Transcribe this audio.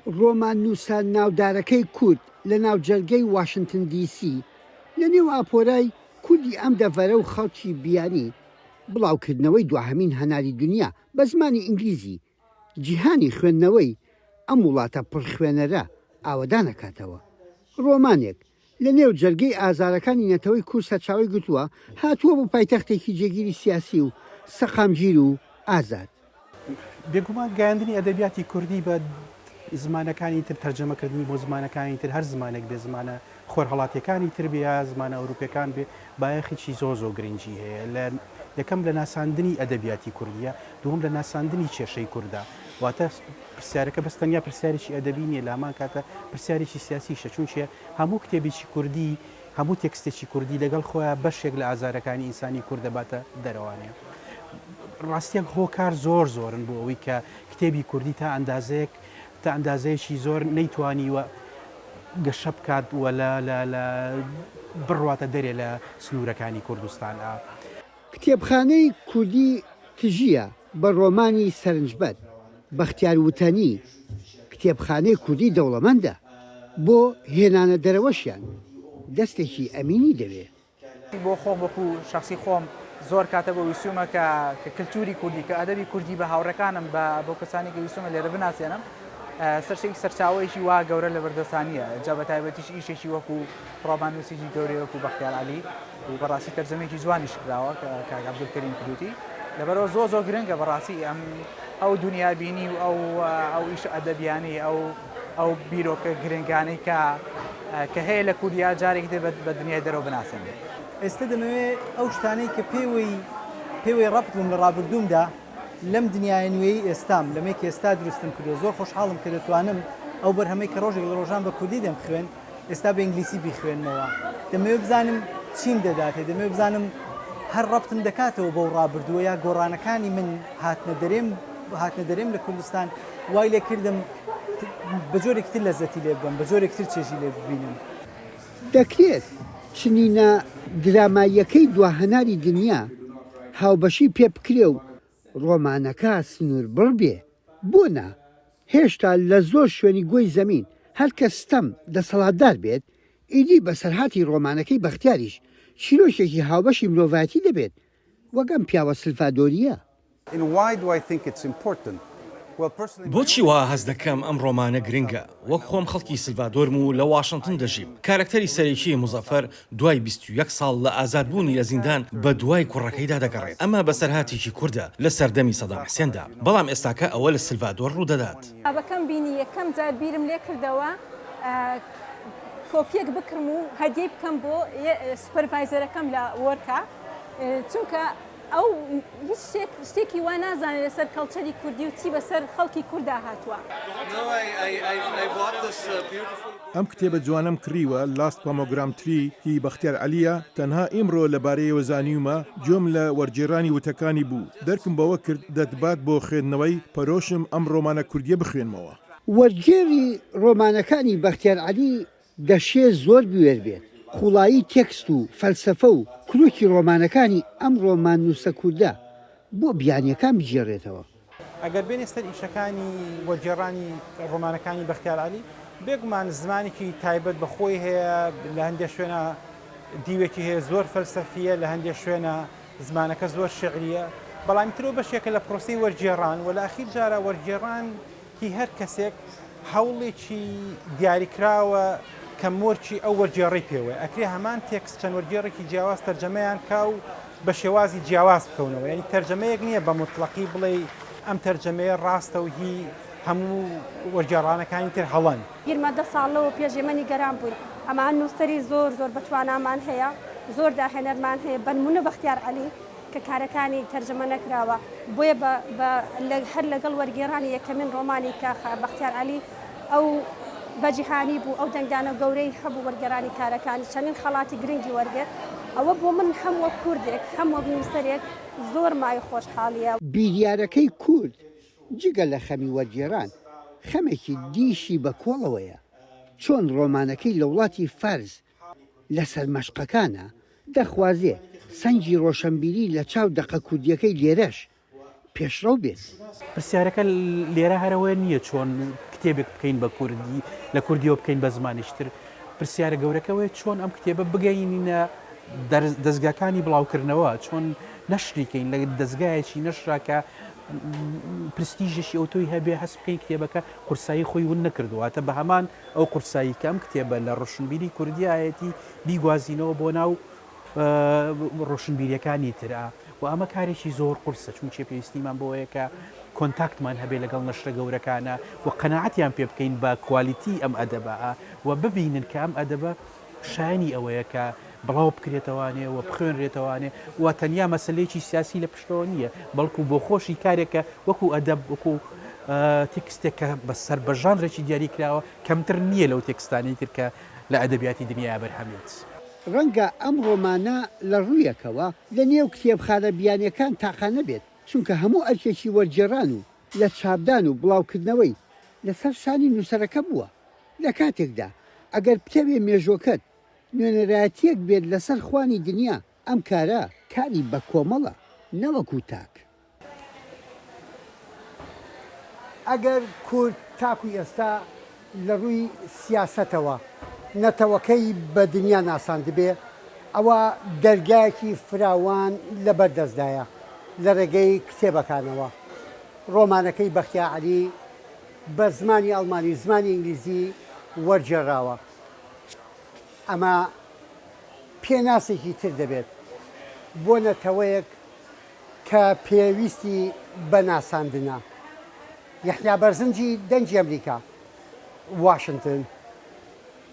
ڕۆمان نووسان ناودارەکەی کورد لە ناوجەرگەی واشنگتن دیسی لە نێو ئاپۆرای کوردی ئەم دەڤەرە و خەڵکی بیانی بڵاوکردنەوەی دواهەمین هەناری دنیا بە زمانی ئینگلیزی جیهانی خوێندنەوەی ئەم وڵاتە پڕخوێنەرە ئاوەدان نەکاتەوە. ڕۆمانێک لە نێو جەرگەی ئازارەکانی نەتەوەی کورد سەرچاوی گوتووە هاتووە بۆ پایتەختێکی جێگیری سیاسی و سەقامگیر و ئازاد. بێگومان گەیاندنی ئەدەبیاتی کوردی بە زمانەکانی تر تەرجەمەکردنی بۆ زمانەکانی تر هەر زمانێک بێ زمانە خۆرهەڵاتیەکانی تر بێ زمانە ئەوروپیەکان بێ بایەخێکی زۆ گرنگی هەیە لە یەکەم لە ناساندنی ئەدەبیاتی کوردیە، دووەم لە ناساندنی کێشەی کووردا، واتە پرسیارەکە بەستەنیا پرسیارێکی ئەدەبی نیە، لامان کاتە پرسیارێکی سیاسیشە، چونچە هەموو کتێبێکی کوردی هەموو تێکستێکی کوردی لەگەڵ خۆیان بەشێک لە ئازارەکانی ئینسانی کورد دەباتە دەرەوانەیە. ڕاستیەک هۆکار زۆرن بۆ ئەوەی کە کتێبی کوردی تا ئەندازەیەکی زۆر نەیتوانیوە گەشە بکات وە لە بڕواتە دەرێ لە سنوورەکانی کوردستان. کتێبخانەی کوردی تژیە بە ڕۆمانی سەرنجبەر بەختیار وتەنی کتێبخانەی کوردی دەوڵەمەندە بۆ هێنانە دەرەوەشیان دەستێکی ئەمینی دەوێت. بۆ خۆم وەکو شخصی خۆم زۆر کاتە بە ویسومە کە کللتوری کوردی کە ئەدەبی کوردی بە هاوڕەکانم بۆ کەسانی کە ویسومە لێرە بناسیێنم سەرشێکی سەرچاوەیەکی وا گەورە لە بەردەستانیە، جا بە تایبەتیش ئیشێکی وەکو ڕۆمانوسێکی گەورەی وەکو بەختیار عەلی و بەڕاستی تەرجەمەیەکی جوانیش کراوە کە عەبدولکەریم کردوتی، لەبەرەوە زۆر گرنگە بەڕاستی ئەو دنیابینی و ئەو ئیش ئەدەبیانی ئەو بیرۆکە گرنگانەی کە هەیە لە کوردیا جارێک دێ بە دنیای دەرەوە بناسێن. ئێستا دەمەوێت ئەو شتانەی کە پێوەی ڕەبط بووم لە ڕابردوومدا لەم دنیای نوێی ئێستام لەمێکی ئێستا دروستم کردو، زۆر خۆشحاڵم کە دەتوانم ئەو بەرهەمەی کە ڕۆژێک لە ڕۆژان بە کوردی دەمخوێن ئێستا بە ئینگلیسی بیخوێنمەوە. دەمەوێت بزانم چیم دەداتێ، دەمەوێت بزانم هەر ڕەبتم دەکاتەوە بەو ڕابردووە یا گۆڕانەکانی من هاتنە دەرێم لە کوردستان وای لێ کردم بە جۆرێک تر لەزەتی لێ بم، بە جۆرێک تر چێژی لێ ببینم. دەکرێت چنینە دراماییەکەی دواهەناری دنیا هاوبەشی پێ بکرێ و ڕۆمانەکە سنوور بڕبێ بۆنا هێشتا لە زۆر شوێنی گۆی زەمین هەر کە ستەم دەسەڵاتدار بێت ئیدی بەسەرهاتی ڕۆمانەکەی بەختیاریش چیرۆشێکی هاوبەشی مرۆڤایەتی دەبێت وەگەم پیاوە سلڤادۆریە. بۆچی وا هەز دەکەم ئەم ڕۆمانە گرنگە؟ وەک خۆم خەڵکی سلڤادۆرم و لە واشنگتن دەژیم. کارکتەری سەرەکی مزەفەر دوای 21 ساڵ لە ئازادبوونی لە زیندان بە دوای کوڕەکەیدا دەگەڕێت. ئەمە بەسەرهاتێکی کووردە لە سەردەمی سەدام حوسێندا، بەڵام ئێستاکە ئەوە لە سلڤادۆر ڕوودەدات. بەکەم بینی یەکەم جار بیرم لێ کردەوە کۆپیەک بکڕم و هەدیەی بکەم بۆ سوپەرڤایزەرەکەم لە وەرکە، چونکە ئەو هیچ شتێکی وا نازانێت لەسەر کەڵچەری کوردی و چی بەسەر خەڵکی کووردا هاتووە. ئەم کتێبە جوانم کڕیوە لاست پامۆگرام تری هی بەختیار عەلیە، تەنها ئیمڕۆ لەبارەیەوە زانیومە جۆم لە وەرگێڕانی وتەکانی بوو، دەرکم بەوە کرد دەتبات بۆ خوێندنەوەی پەرۆشم ئەم ڕۆمانە کوردیە بخوێنمەوە. وەرگێڕی ڕۆمانەکانی بەختیار عەلی دەشێ زۆر بوێر بێت، خوڵایی تێکست و فەلسەفە و کلوکی ڕۆمانەکانی ئەم ڕۆمان نووسە کووردە بۆ بیانیەکان بگێڕێتەوە. ئەگەر بێن ئێستا ئیشەکانی وەرگێڕانی ڕۆمانەکانی بەختیار عەلی بێگومان زمانێکی تایبەت بەخۆی هەیە، لە هەندێک شوێنە دیوێکی هەیە زۆر فەلسەفیە، لە هەندێک شوێنە زمانەکە زۆر شعریە، بەڵام ترۆ بەشێکە لە پرۆسی وەرگێڕان و لە ئاخیر جارە وەرگێڕان هی هەر کەسێک هەوڵێکی دیاریکراوە کە مۆرچی ئەو وەرگێڕی پێوە ئەکرێ هەمان تێکست چەند وەرگێڕێکی جیاواز تەرجەمەیان کا و بە شێوازی جیاواز بکەونەوە، یعنی تەرجەمەیەک نییە بە مطلقی بڵێ ئەم تەرجەمەیە ڕاستە و هی هەموو وەرگێڕانەکانی تر هەڵەن. گیرمە 10 ساڵەوە پێشێمەنی گەران بووین، ئەمان نووسەری زۆر بەتوانامان هەیە، زۆر داهێنەرمان هەیە، بەنمونە بەختیار عەلی کە کارەکانی تەرجەمە نەکراوە، بۆیە هەر لەگەڵ وەرگێڕانی یەکەمین ڕۆمانی کە بەختیار عەلی ئەو بەجیهانی بوو، ئەو دەنگدانە گەورەی هەبوو وەرگێڕانی کارەکانی چەندین خەڵاتی گرنگی وەرگێت، ئەوە بۆ من هەم وەک کوردێک هەم وەک نووسەرێک زۆر مای خۆشحاڵیە. بیریارەکەی کورد جگە لە خەمی وەرگێڕان خەمێکی دیشی بە کۆڵەوەیە، چۆن ڕۆمانەکەی لە وڵاتی فارس لەسەر مەشقەکانە دەخوازێ سەنگی ڕۆشنبیری لە چاو دەقە کوردیەکەی لێرەش پێشڕەو بێت. پرسیارەکە لێرە هەرەوەی نییە چۆن کتێبێک بکەین بە کوردی لە کوردیەوە بکەین بە زمانیشتر پرسیارە گەورەکەوەی چۆن ئەم کتێبە بگەینە دەستگاکانی بڵاوکردنەوە چۆن نەشریکەین لە دەستگایەکی نەشراکە پرستیژشی ئەوتۆی هەبێ هەست بکەین کتێبەکە قورسایی خۆی ون نەکردوواتە بە هەمان ئەو قورسایی کەم کتێبە لە ڕۆشنبیری کوردیایەتی بیگوازینەوە بۆ ناو ڕۆشنبیریەکانی ترا و ئەمە کارێکی زۆر قورسە چون چێ پێویستیمان بۆیەکە کۆنتاکتمان هەبێ لەگەڵ نەشرە گەورەکانە و قەنەعەتیان پێ بکەین بە کوالیتی ئەم ئەدەبە و ببینن کە ئەم ئەدەبە شایانی ئەوەیە کە بڵاو بکرێتەوانێ و بخوێنرێتەوانێ و تەنیا مەسلەیەکی سیاسی لە پشتەوە نییە بەڵکو بۆ خۆشی کارێکە وەکو ئەدەب وەکو تێکستێکە بە سەر بە ژانرێکی دیاری کراوە کەمتر نییە لەو تێکستانی تر کە لە ئەدەبیاتی دنیا بەرهەمێت. ڕەنگە ئەم ڕۆمانە لە ڕوویەکەوە لە نێو کتێبخانە بیانیەکان تاقانە بێت چونکە هەموو ئەرکێکی وەرجێڕان و لە چاپدان و بڵاوکردنەوەی لەسەر شانی نووسەرەکە بووە لە کاتێکدا ئەگەر پتەوێ مێژۆکەت نوێنەرایەتیەک بێت لەسەر خوانی دنیا ئەم کارە کاری بە کۆمەڵە نەوەکو تاک. ئەگەر کورد تاکوی ئێستا لە ڕووی سیاسەتەوە نەتەوەکەی بە دنیا ناساند بێ ئەوە دەرگایەکی فراوان لەبەردەستدایە لە ڕێگەی کتێبەکانەوە ڕۆمانەکەی بەختیار عەلی بە زمانی ئەڵمانی زمانی ئینگلیزی وەرجێڕاوە ئەمە پێناسێکی تر دەبێت بۆ نەتەوەیەک کە پێویستی بە ناساندنە. یەحیا بەرزنجی دەنجی ئەمریکا واشنگتن